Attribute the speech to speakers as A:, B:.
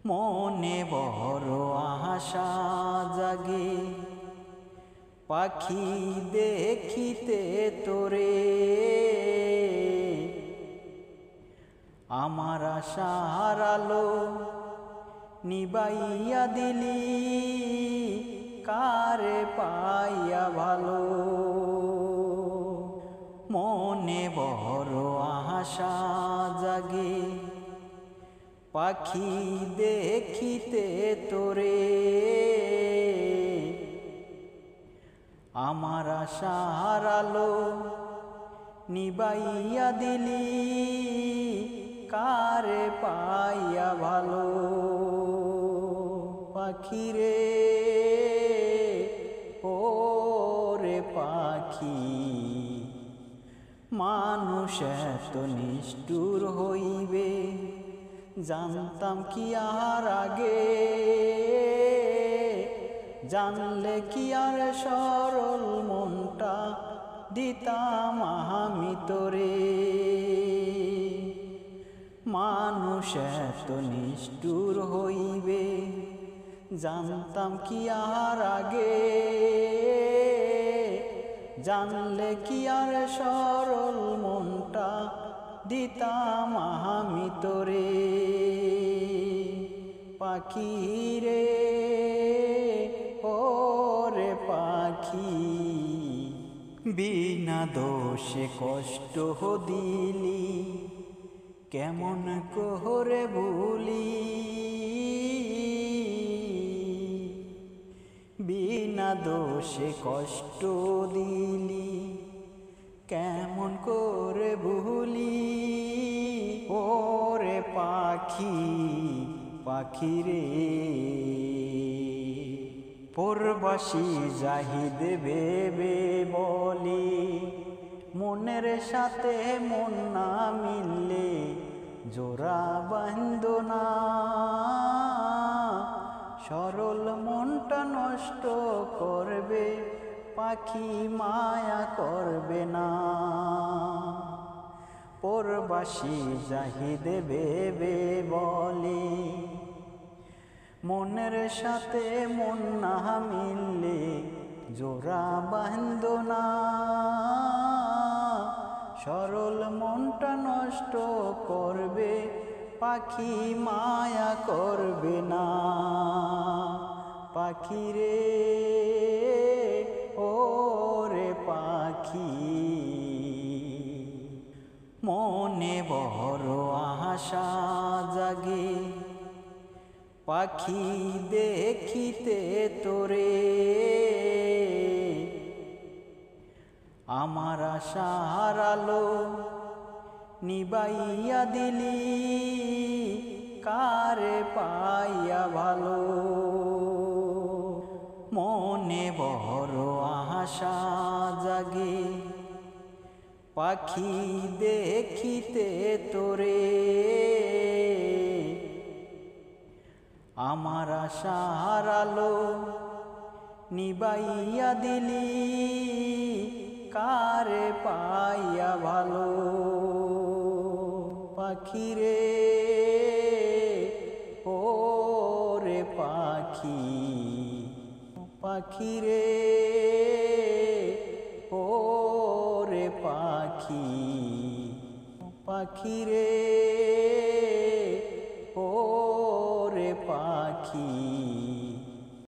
A: মনে বড় আশা জাগে পাখি দেখিতে তোরে, আমার আশার আলো নিবাইয়া দিলি কারে পাইয়া ভালো। মনে বড় আশা জাগে পাখি দেখিতে তোরে, আমার আশার আলো নিবাইয়া দিলি কারে পাইয়া ভালো। পাখিরে ও রে পাখি, মানুষ এত নিষ্ঠুর হইবে জানতাম কি আর আগে, জানলে কি আর সরল মনটা দিতাম আমি তোরে। মানুষ এত নিষ্ঠুর হইবে জানতাম কি আর আগে, জানলে কি আর সরল মনটা দিতাম আমি তোরে। পাখি রে ও রে পাখি, বিনা দোষে কষ্ট দিলি কেমন করে ভুলি, বিনা দোষে কষ্ট দিলি কেমন করে ভুলি। ওরে পাখি পাখি রে, পরবাসী জাহিদ ভেবে বলি মনের সাথে মন না মিললে জোড়া বাঁধ না, সরল মনটা নষ্ট করবে পাখি মায়া করবে না। পরবাসী জাহিদ ভেবে বলে মনের সাথে মন না মিললে জোড়া বাঁধ না, সরল মনটা নষ্ট করবে পাখি মায়া করবে না। পাখি রে ও রে পাখি, মনে বড় আশা জাগে পাখি দেখিতে তোরে, আমার আশার আলো নিবাইয়া দিলি কারে পাইয়া ভালো। মনে বড় আশা জাগে পাখি দেখিতে তোরে, আমার আশার আলো নিবাইয়া দিলি কারে পাইয়া ভালো। পাখিরে ও রে পাখি, পাখিরে ও রে পাখি, পাখিরে ও রে পাখি।